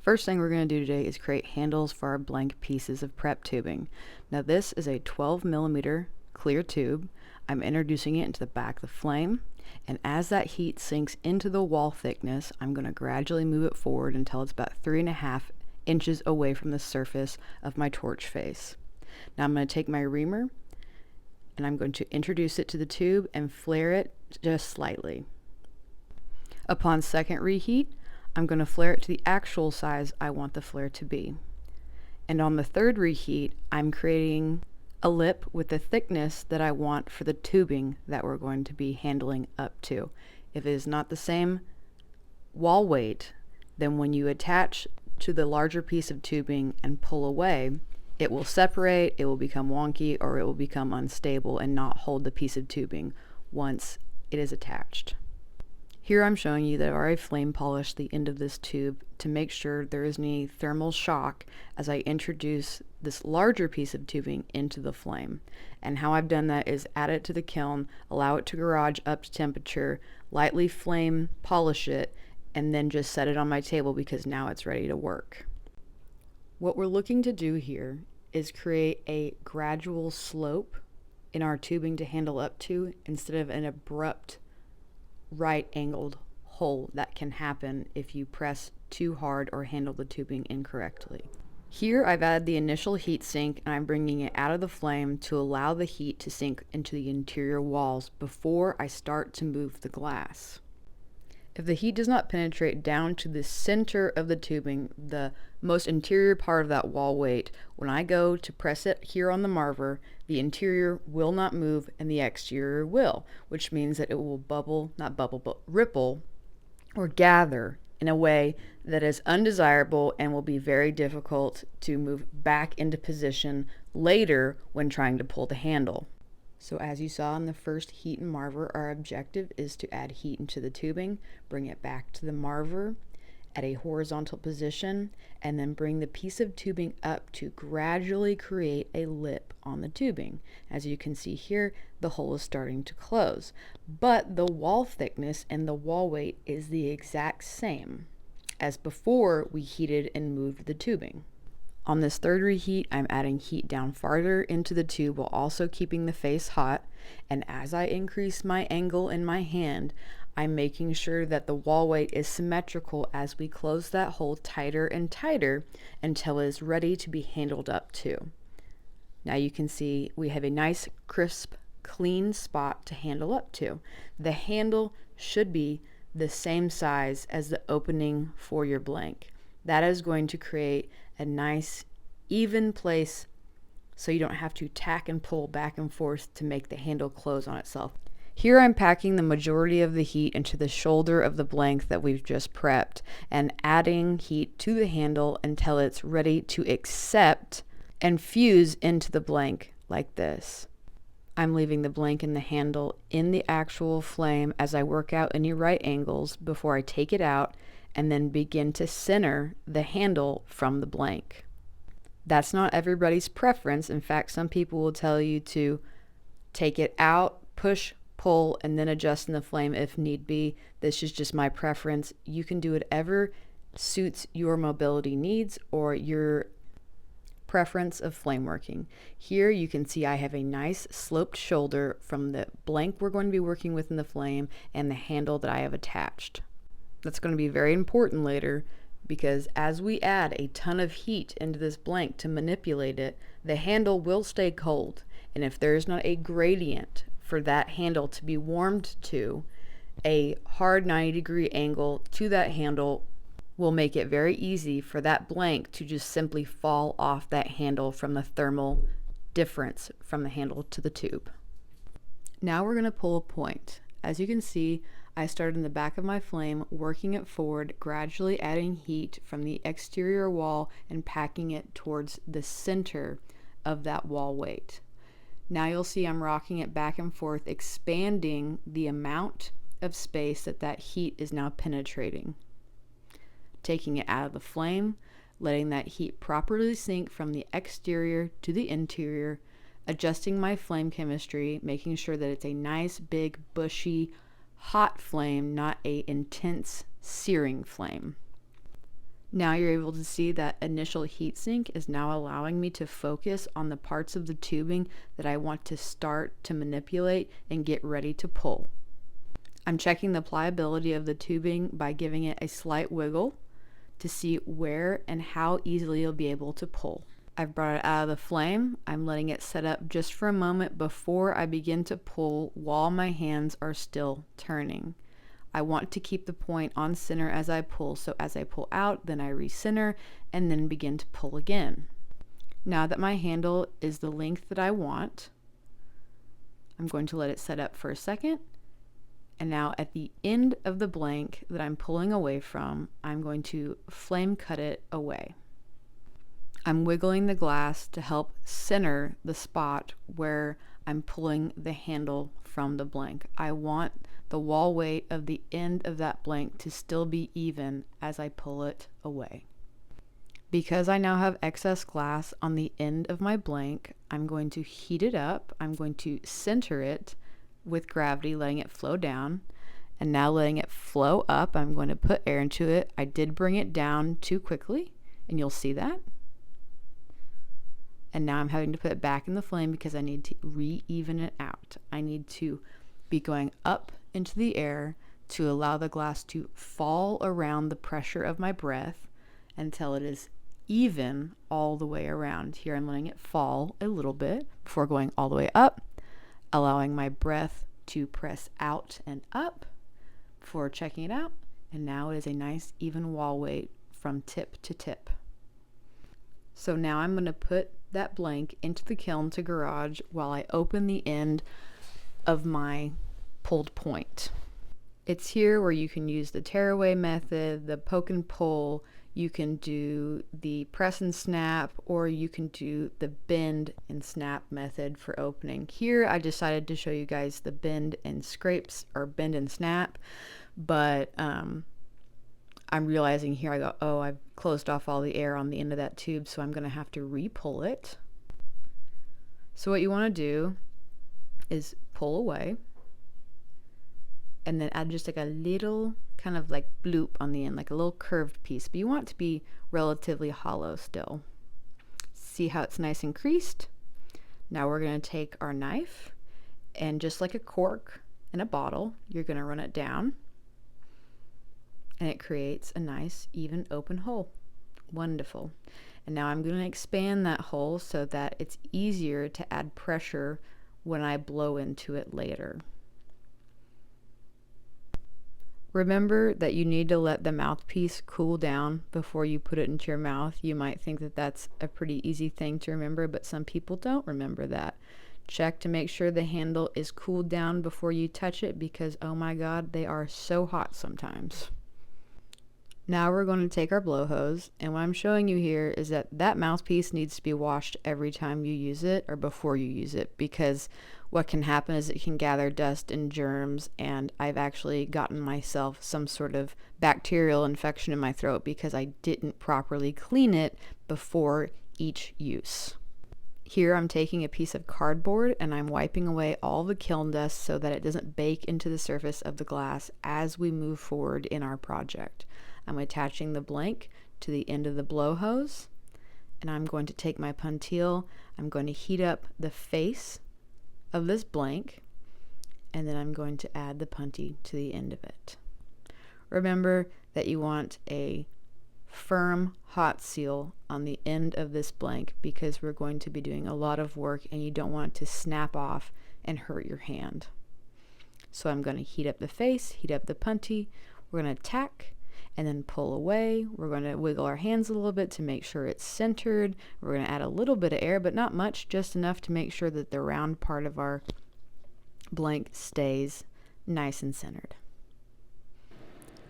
First thing we're going to do today is create handles for our blank pieces of prep tubing. Now this is a 12mm clear tube. I'm introducing it into the back of the flame, and as that heat sinks into the wall thickness, I'm going to gradually move it forward until it's about 3.5 inches away from the surface of my torch face. Now I'm going to take my reamer and I'm going to introduce it to the tube and flare it just slightly. Upon second reheat, I'm going to flare it to the actual size I want the flare to be. And on the third reheat, I'm creating a lip with the thickness that I want for the tubing that we're going to be handling up to. If it is not the same wall weight, then when you attach to the larger piece of tubing and pull away, it will separate, it will become wonky, or it will become unstable and not hold the piece of tubing once it is attached. Here I'm showing you that I've already flame polished the end of this tube to make sure there isn't any thermal shock as I introduce this larger piece of tubing into the flame. And how I've done that is add it to the kiln, allow it to garage up to temperature, lightly flame polish it, and then just set it on my table because now it's ready to work. What we're looking to do here is create a gradual slope in our tubing to handle up to instead of an abrupt right angled hole that can happen if you press too hard or handle the tubing incorrectly. Here I've added the initial heat sink and I'm bringing it out of the flame to allow the heat to sink into the interior walls before I start to move the glass. If the heat does not penetrate down to the center of the tubing, the most interior part of that wall weight, when I go to press it here on the marver, the interior will not move and the exterior will, which means that it will ripple or gather in a way that is undesirable and will be very difficult to move back into position later when trying to pull the handle. So as you saw in the first heat and marver, our objective is to add heat into the tubing, bring it back to the marver at a horizontal position, and then bring the piece of tubing up to gradually create a lip on the tubing. As you can see here, the hole is starting to close, but the wall thickness and the wall weight is the exact same as before we heated and moved the tubing. On this third reheat, I'm adding heat down farther into the tube while also keeping the face hot, and as I increase my angle in my hand, I'm making sure that the wall weight is symmetrical as we close that hole tighter and tighter until it is ready to be handled up to. Now you can see we have a nice, crisp, clean spot to handle up to. The handle should be the same size as the opening for your blank. That is going to create a nice even place so you don't have to tack and pull back and forth to make the handle close on itself. Here I'm packing the majority of the heat into the shoulder of the blank that we've just prepped and adding heat to the handle until it's ready to accept and fuse into the blank like this. I'm leaving the blank and the handle in the actual flame as I work out any right angles before I take it out and then begin to center the handle from the blank. That's not everybody's preference. In fact, some people will tell you to take it out, push, pull, and then adjust in the flame if need be. This is just my preference. You can do whatever suits your mobility needs or your preference of flame working. Here you can see I have a nice sloped shoulder from the blank we're going to be working with in the flame and the handle that I have attached. That's going to be very important later because as we add a ton of heat into this blank to manipulate it, the handle will stay cold. And if there's not a gradient for that handle to be warmed to, a hard 90-degree angle to that handle will make it very easy for that blank to just simply fall off that handle from the thermal difference from the handle to the tube. Now we're going to pull a point. As you can see, I started in the back of my flame, working it forward, gradually adding heat from the exterior wall and packing it towards the center of that wall weight. Now you'll see I'm rocking it back and forth, expanding the amount of space that heat is now penetrating. Taking it out of the flame, letting that heat properly sink from the exterior to the interior, adjusting my flame chemistry, making sure that it's a nice, big, bushy, hot flame, not a intense searing flame. Now you're able to see that initial heat sink is now allowing me to focus on the parts of the tubing that I want to start to manipulate and get ready to pull. I'm checking the pliability of the tubing by giving it a slight wiggle to see where and how easily you'll be able to pull. I've brought it out of the flame. I'm letting it set up just for a moment before I begin to pull while my hands are still turning. I want to keep the point on center as I pull, so as I pull out, then I recenter and then begin to pull again. Now that my handle is the length that I want, I'm going to let it set up for a second. And now at the end of the blank that I'm pulling away from, I'm going to flame cut it away. I'm wiggling the glass to help center the spot where I'm pulling the handle from the blank. I want the wall weight of the end of that blank to still be even as I pull it away. Because I now have excess glass on the end of my blank, I'm going to heat it up. I'm going to center it with gravity, letting it flow down, and now letting it flow up. I'm going to put air into it. I did bring it down too quickly, and you'll see that. And now I'm having to put it back in the flame because I need to re-even it out. I need to be going up into the air to allow the glass to fall around the pressure of my breath until it is even all the way around. Here I'm letting it fall a little bit before going all the way up, allowing my breath to press out and up before checking it out. And now it is a nice even wall weight from tip to tip. So now I'm going to put that blank into the kiln to garage while I open the end of my pulled point. It's here where you can use the tearaway method, the poke and pull, you can do the press and snap, or you can do the bend and snap method for opening. Here I decided to show you guys the bend and scrapes, or bend and snap, but I'm realizing here I go, oh, I've closed off all the air on the end of that tube, so I'm going to have to re-pull it. So what you want to do is pull away and then add just like a little kind of like bloop on the end, like a little curved piece, but you want it to be relatively hollow still. See how it's nice and creased? Now we're going to take our knife and just like a cork in a bottle, you're going to run it down, and it creates a nice even open hole. Wonderful. And now I'm going to expand that hole so that it's easier to add pressure when I blow into it later. Remember that you need to let the mouthpiece cool down before you put it into your mouth. You might think that that's a pretty easy thing to remember, but some people don't remember that. Check to make sure the handle is cooled down before you touch it, because oh my god, they are so hot sometimes. Now we're going to take our blow hose, and what I'm showing you here is that that mouthpiece needs to be washed every time you use it or before you use it, because what can happen is it can gather dust and germs, and I've actually gotten myself some sort of bacterial infection in my throat because I didn't properly clean it before each use. Here I'm taking a piece of cardboard and I'm wiping away all the kiln dust so that it doesn't bake into the surface of the glass as we move forward in our project. I'm attaching the blank to the end of the blow hose, and I'm going to take my puntile, I'm going to heat up the face of this blank, and then I'm going to add the punty to the end of it. Remember that you want a firm hot seal on the end of this blank because we're going to be doing a lot of work and you don't want it to snap off and hurt your hand. So I'm going to heat up the face, heat up the punty, we're going to tack and then pull away. We're going to wiggle our hands a little bit to make sure it's centered. We're going to add a little bit of air, but not much, just enough to make sure that the round part of our blank stays nice and centered.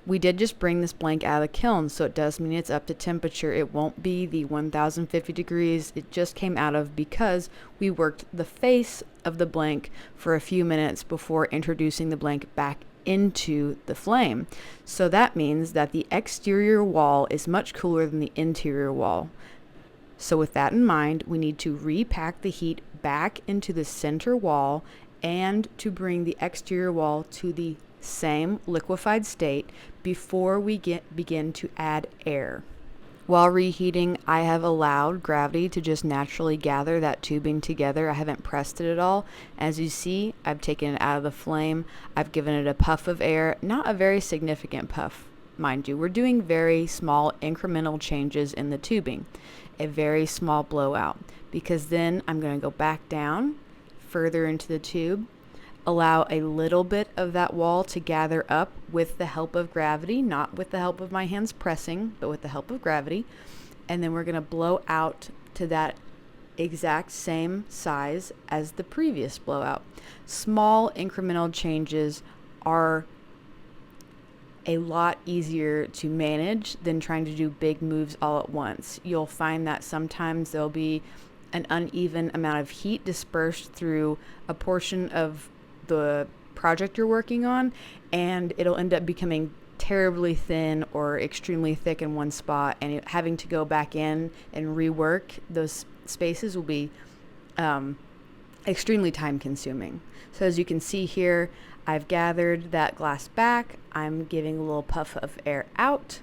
We did just bring this blank out of the kiln, so it does mean it's up to temperature. It won't be the 1050 degrees it just came out of because we worked the face of the blank for a few minutes before introducing the blank back into the flame. So that means that the exterior wall is much cooler than the interior wall. So with that in mind, we need to repack the heat back into the center wall and to bring the exterior wall to the same liquefied state before we begin to add air. While reheating, I have allowed gravity to just naturally gather that tubing together. I haven't pressed it at all. As you see, I've taken it out of the flame. I've given it a puff of air, not a very significant puff, mind you. We're doing very small incremental changes in the tubing, a very small blowout, because then I'm going to go back down further into the tube, allow a little bit of that wall to gather up with the help of gravity, not with the help of my hands pressing, but with the help of gravity. And then we're going to blow out to that exact same size as the previous blowout. Small incremental changes are a lot easier to manage than trying to do big moves all at once. You'll find that sometimes there'll be an uneven amount of heat dispersed through a portion of the project you're working on, and it'll end up becoming terribly thin or extremely thick in one spot, and having to go back in and rework those spaces will be extremely time consuming. So as you can see here, I've gathered that glass back, I'm giving a little puff of air out,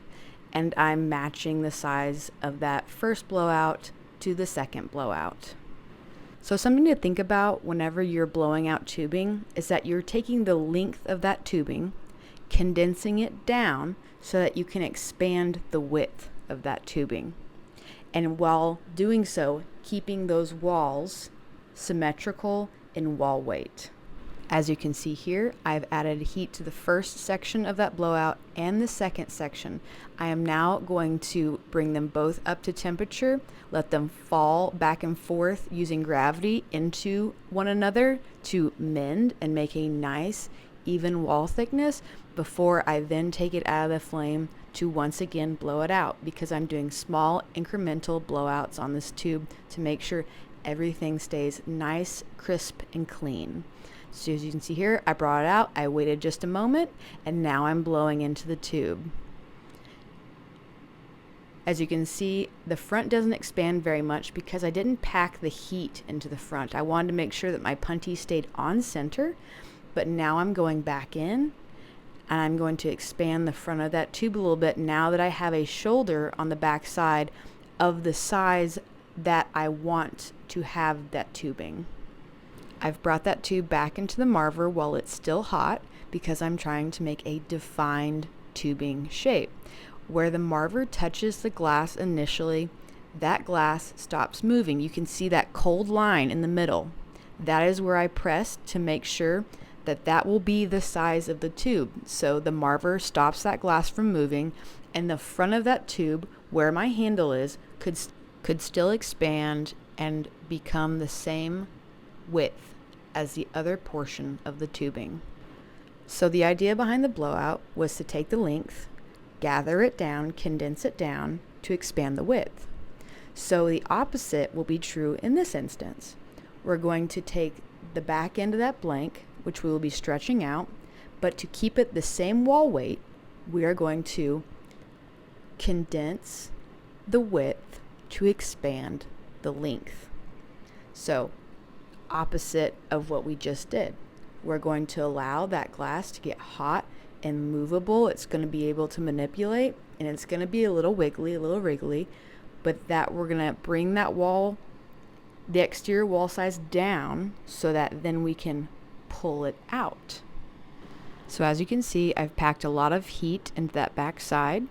and I'm matching the size of that first blowout to the second blowout. So something to think about whenever you're blowing out tubing is that you're taking the length of that tubing, condensing it down so that you can expand the width of that tubing. And while doing so, keeping those walls symmetrical in wall weight. As you can see here, I've added heat to the first section of that blowout and the second section. I am now going to bring them both up to temperature, let them fall back and forth using gravity into one another to mend and make a nice even wall thickness before I then take it out of the flame to once again blow it out, because I'm doing small incremental blowouts on this tube to make sure everything stays nice, crisp, and clean. So as you can see here, I brought it out, I waited just a moment, and now I'm blowing into the tube. As you can see, the front doesn't expand very much because I didn't pack the heat into the front. I wanted to make sure that my punty stayed on center, but now I'm going back in, and I'm going to expand the front of that tube a little bit now that I have a shoulder on the back side of the size that I want to have that tubing. I've brought that tube back into the marver while it's still hot because I'm trying to make a defined tubing shape. Where the marver touches the glass initially, that glass stops moving. You can see that cold line in the middle. That is where I pressed to make sure that that will be the size of the tube. So the marver stops that glass from moving, and the front of that tube, where my handle is, could still expand and become the same width as the other portion of the tubing. So the idea behind the blowout was to take the length, gather it down, condense it down to expand the width. So the opposite will be true in this instance. We're going to take the back end of that blank, which we will be stretching out, but to keep it the same wall weight, we are going to condense the width to expand the length. So opposite of what we just did. We're going to allow that glass to get hot and movable. It's going to be able to manipulate, and it's going to be a little wiggly, a little wriggly, but that we're going to bring that wall, the exterior wall size down so that then we can pull it out. So as you can see, I've packed a lot of heat into that back side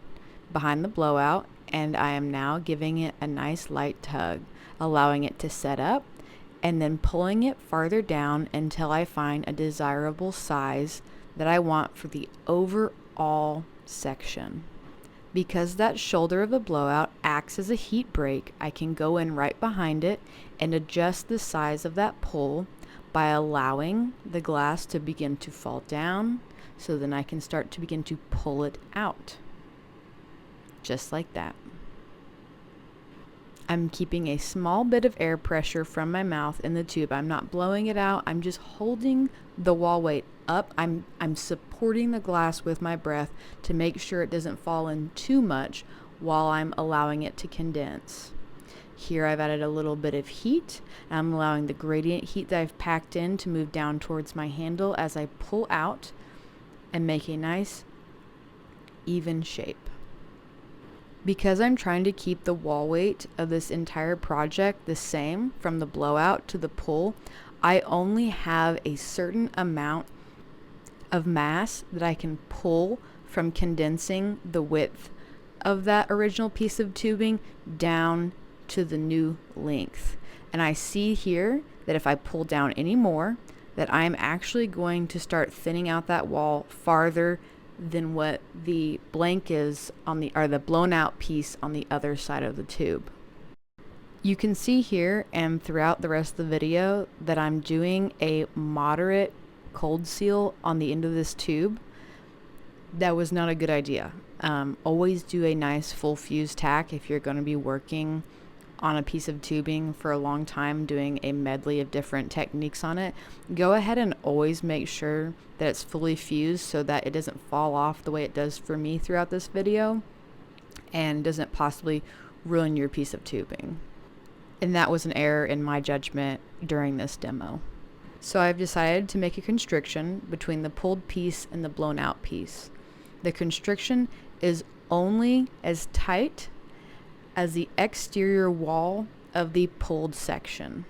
behind the blowout, and I am now giving it a nice light tug, allowing it to set up, and then pulling it farther down until I find a desirable size that I want for the overall section. Because that shoulder of the blowout acts as a heat break, I can go in right behind it and adjust the size of that pull by allowing the glass to begin to fall down, so then I can start to begin to pull it out. Just like that. I'm keeping a small bit of air pressure from my mouth in the tube. I'm not blowing it out. I'm just holding the wall weight up. I'm supporting the glass with my breath to make sure it doesn't fall in too much while I'm allowing it to condense. Here I've added a little bit of heat. I'm allowing the gradient heat that I've packed in to move down towards my handle as I pull out and make a nice even shape. Because I'm trying to keep the wall weight of this entire project the same from the blowout to the pull, I only have a certain amount of mass that I can pull from condensing the width of that original piece of tubing down to the new length. And I see here that if I pull down any more, that I'm actually going to start thinning out that wall farther than what the blank is on the, or the blown out piece on the other side of the tube. You can see here and throughout the rest of the video that I'm doing a moderate cold seal on the end of this tube. That was not a good idea. Always do a nice full fuse tack if you're going to be working on a piece of tubing for a long time, doing a medley of different techniques on it. Go ahead and always make sure that it's fully fused so that it doesn't fall off the way it does for me throughout this video and doesn't possibly ruin your piece of tubing. And that was an error in my judgment during this demo. So I've decided to make a constriction between the pulled piece and the blown out piece. The constriction is only as tight as the exterior wall of the pulled section.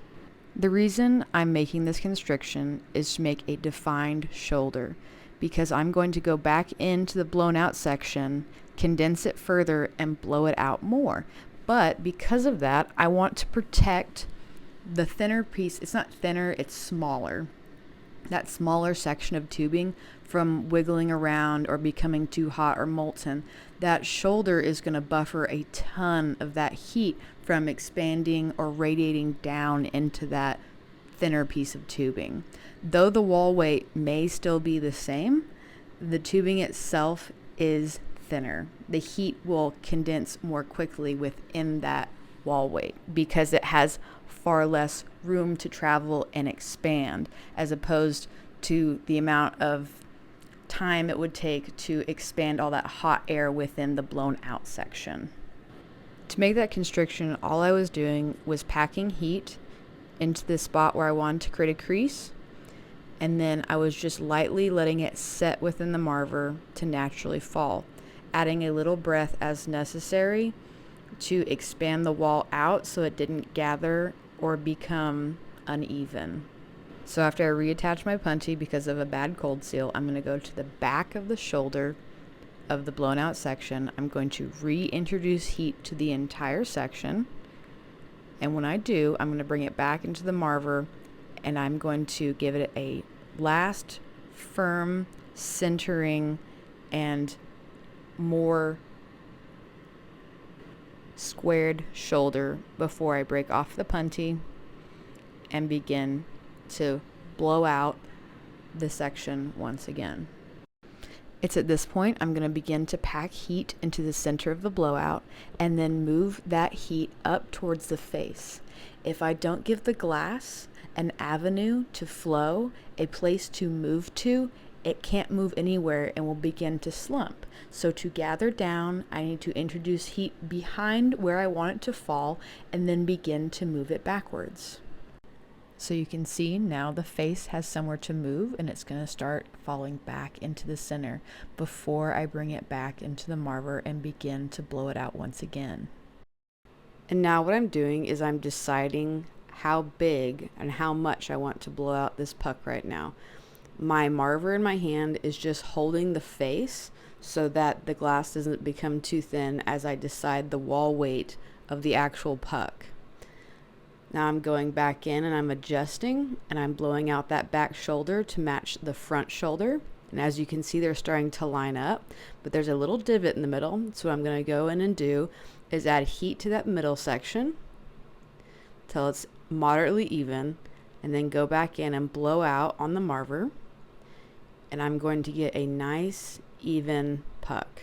The reason I'm making this constriction is to make a defined shoulder, because I'm going to go back into the blown out section, condense it further, and blow it out more. But because of that, I want to protect the thinner piece. It's not thinner, it's smaller. That smaller section of tubing from wiggling around or becoming too hot or molten. That shoulder is going to buffer a ton of that heat from expanding or radiating down into that thinner piece of tubing. Though the wall weight may still be the same, the tubing itself is thinner. The heat will condense more quickly within that wall weight because it has far less room to travel and expand, as opposed to the amount of time it would take to expand all that hot air within the blown out section. To make that constriction, all I was doing was packing heat into the spot where I wanted to create a crease, and then I was just lightly letting it set within the marver to naturally fall, adding a little breath as necessary to expand the wall out so it didn't gather or become uneven. So after I reattach my punchy because of a bad cold seal, I'm going to go to the back of the shoulder of the blown out section. I'm going to reintroduce heat to the entire section. And when I do, I'm going to bring it back into the marver and I'm going to give it a last firm centering and more squared shoulder before I break off the puntee and begin to blow out the section once again. It's at this point I'm going to begin to pack heat into the center of the blowout and then move that heat up towards the face. If I don't give the glass an avenue to flow, a place to move to, it can't move anywhere and will begin to slump. So to gather down, I need to introduce heat behind where I want it to fall and then begin to move it backwards. So you can see now the face has somewhere to move and it's going to start falling back into the center before I bring it back into the marver and begin to blow it out once again. And now what I'm doing is I'm deciding how big and how much I want to blow out this puck right now. My marver in my hand is just holding the face so that the glass doesn't become too thin as I decide the wall weight of the actual puck. Now I'm going back in and I'm adjusting and I'm blowing out that back shoulder to match the front shoulder. And as you can see, they're starting to line up, but there's a little divot in the middle. So what I'm going to go in and do is add heat to that middle section till it's moderately even, and then go back in and blow out on the marver. And I'm going to get a nice even puck.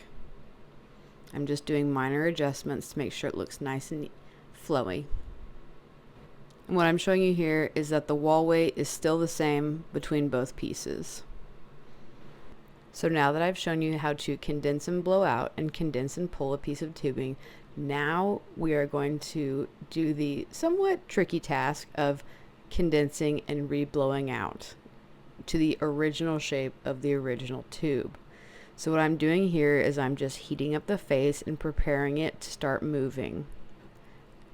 I'm just doing minor adjustments to make sure it looks nice and flowy. And what I'm showing you here is that the wall weight is still the same between both pieces. So now that I've shown you how to condense and blow out and condense and pull a piece of tubing, now we are going to do the somewhat tricky task of condensing and re-blowing out to the original shape of the original tube. So what I'm doing here is I'm just heating up the face and preparing it to start moving.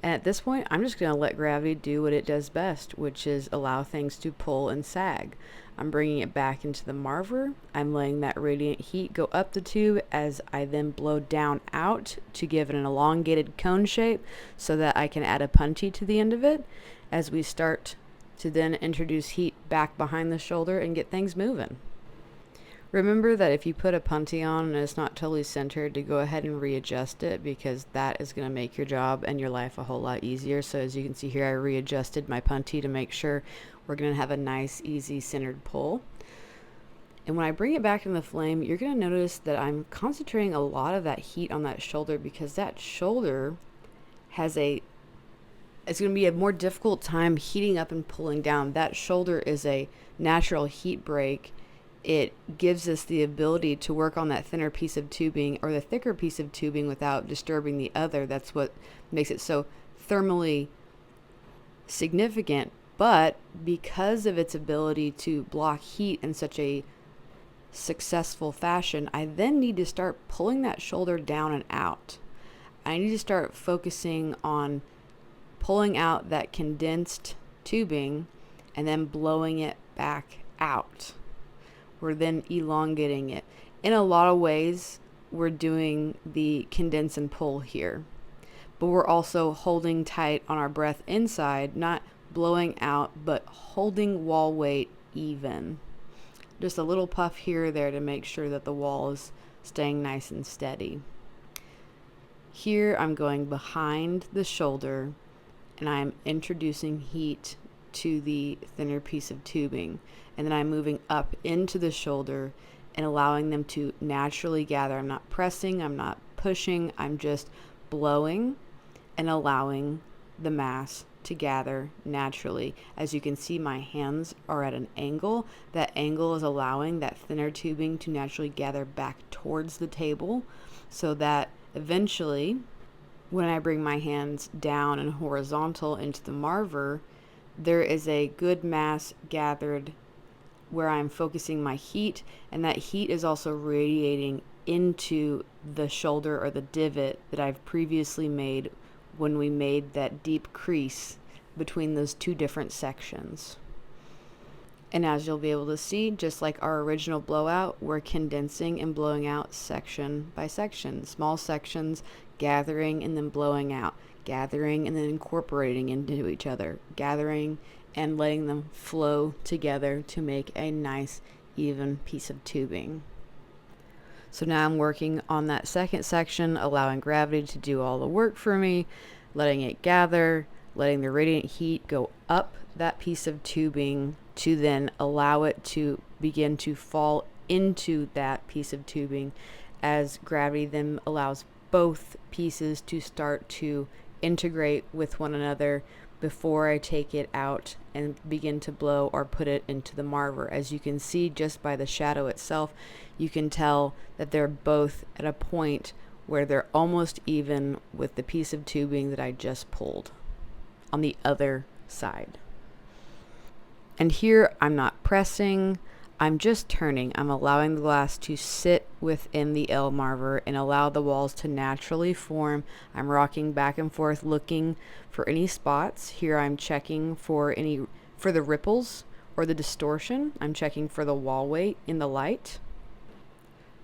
And at this point, I'm just going to let gravity do what it does best, which is allow things to pull and sag. I'm bringing it back into the marver. I'm letting that radiant heat go up the tube as I then blow down out to give it an elongated cone shape so that I can add a punchy to the end of it as we start to then introduce heat back behind the shoulder and get things moving. Remember that if you put a puntee on and it's not totally centered, to go ahead and readjust it, because that is going to make your job and your life a whole lot easier. So as you can see here, I readjusted my puntee to make sure we're going to have a nice, easy centered pull. And when I bring it back in the flame, you're going to notice that I'm concentrating a lot of that heat on that shoulder, because that shoulder it's going to be a more difficult time heating up and pulling down. That shoulder is a natural heat break. It gives us the ability to work on that thinner piece of tubing or the thicker piece of tubing without disturbing the other. That's what makes it so thermally significant. But because of its ability to block heat in such a successful fashion, I then need to start pulling that shoulder down and out. I need to start focusing on pulling out that condensed tubing and then blowing it back out. We're then elongating it. In a lot of ways, we're doing the condense and pull here, but we're also holding tight on our breath inside, not blowing out, but holding wall weight even. Just a little puff here or there to make sure that the wall is staying nice and steady. Here I'm going behind the shoulder and I'm introducing heat to the thinner piece of tubing, and then I'm moving up into the shoulder and allowing them to naturally gather. I'm not pressing, I'm not pushing, I'm just blowing and allowing the mass to gather naturally. As you can see, my hands are at an angle. That angle is allowing that thinner tubing to naturally gather back towards the table, so that eventually when I bring my hands down and horizontal into the marver, there is a good mass gathered where I'm focusing my heat, and that heat is also radiating into the shoulder or the divot that I've previously made when we made that deep crease between those two different sections. And as you'll be able to see, just like our original blowout, we're condensing and blowing out section by section, small sections, gathering and then blowing out, gathering and then incorporating into each other, gathering and letting them flow together to make a nice even piece of tubing. So now I'm working on that second section, allowing gravity to do all the work for me, letting it gather, letting the radiant heat go up that piece of tubing to then allow it to begin to fall into that piece of tubing, as gravity then allows both pieces to start to integrate with one another before I take it out and begin to blow or put it into the marver. As you can see just by the shadow itself, you can tell that they're both at a point where they're almost even with the piece of tubing that I just pulled on the other side. And here I'm not pressing, I'm just turning. I'm allowing the glass to sit within the L marver and allow the walls to naturally form. I'm rocking back and forth looking for any spots. Here I'm checking for the ripples or the distortion. I'm checking for the wall weight in the light.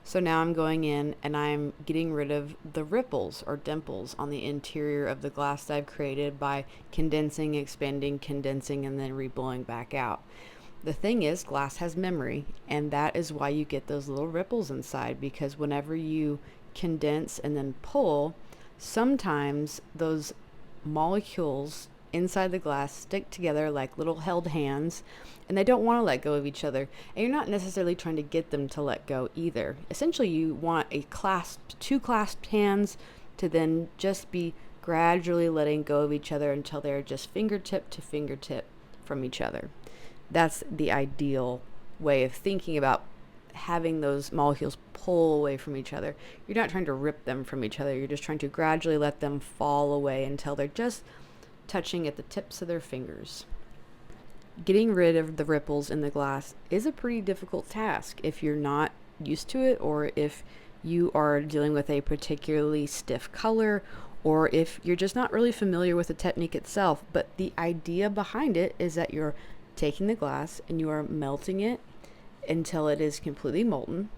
So now I'm going in and I'm getting rid of the ripples or dimples on the interior of the glass that I've created by condensing, expanding, condensing, and then reblowing back out. The thing is, glass has memory, and that is why you get those little ripples inside, because whenever you condense and then pull, sometimes those molecules inside the glass stick together like little held hands, and they don't want to let go of each other, and you're not necessarily trying to get them to let go either. Essentially, you want two clasped hands to then just be gradually letting go of each other until they're just fingertip to fingertip from each other. That's the ideal way of thinking about having those molecules pull away from each other. You're not trying to rip them from each other. You're just trying to gradually let them fall away until they're just touching at the tips of their fingers. Getting rid of the ripples in the glass is a pretty difficult task if you're not used to it, or if you are dealing with a particularly stiff color, or if you're just not really familiar with the technique itself. But the idea behind it is that you're taking the glass and you are melting it until it is completely molten,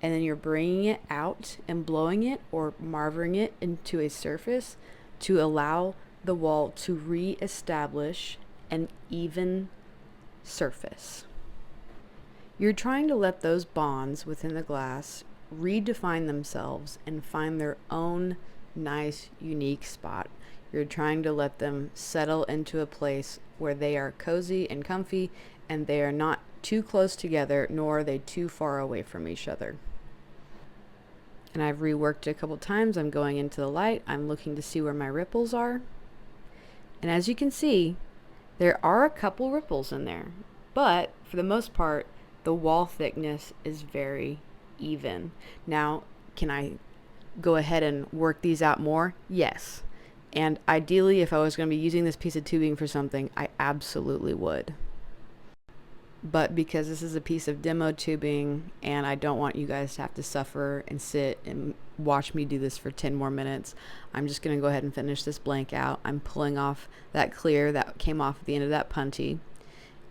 and then you're bringing it out and blowing it or marvering it into a surface to allow the wall to re-establish an even surface. You're trying to let those bonds within the glass redefine themselves and find their own nice, unique spot. You're trying to let them settle into a place where they are cozy and comfy, and they are not too close together, nor are they too far away from each other. And I've reworked it a couple times. I'm going into the light. I'm looking to see where my ripples are. And as you can see, there are a couple ripples in there, but for the most part, the wall thickness is very even. Now, can I go ahead and work these out more? Yes. And ideally, if I was going to be using this piece of tubing for something, I absolutely would. But because this is a piece of demo tubing and I don't want you guys to have to suffer and sit and watch me do this for 10 more minutes, I'm just going to go ahead and finish this blank out. I'm pulling off that clear that came off at the end of that puntee,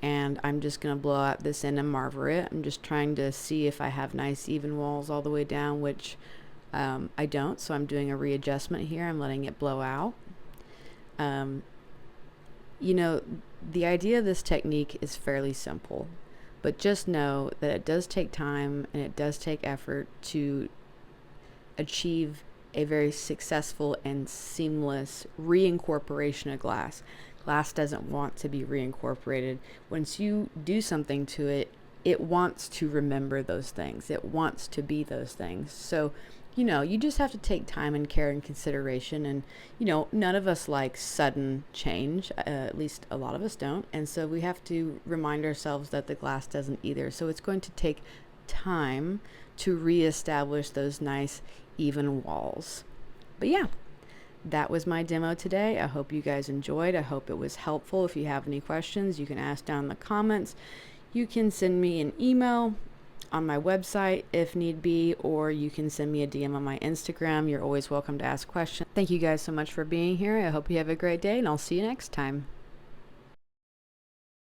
and I'm just going to blow out this end and marver it. I'm just trying to see if I have nice even walls all the way down, which I don't, so I'm doing a readjustment here. I'm letting it blow out. You know, the idea of this technique is fairly simple, but just know that it does take time and it does take effort to achieve a very successful and seamless reincorporation of glass. Glass doesn't want to be reincorporated. Once you do something to it, it wants to remember those things. It wants to be those things. So, you know, you just have to take time and care and consideration. And, you know, none of us like sudden change, at least a lot of us don't. And so we have to remind ourselves that the glass doesn't either. So it's going to take time to reestablish those nice, even walls. But yeah, that was my demo today. I hope you guys enjoyed. I hope it was helpful. If you have any questions, you can ask down in the comments. You can send me an email on my website if need be, or you can send me a DM on my Instagram. You're always welcome to ask questions. Thank you guys so much for being here. I hope you have a great day, and I'll see you next time.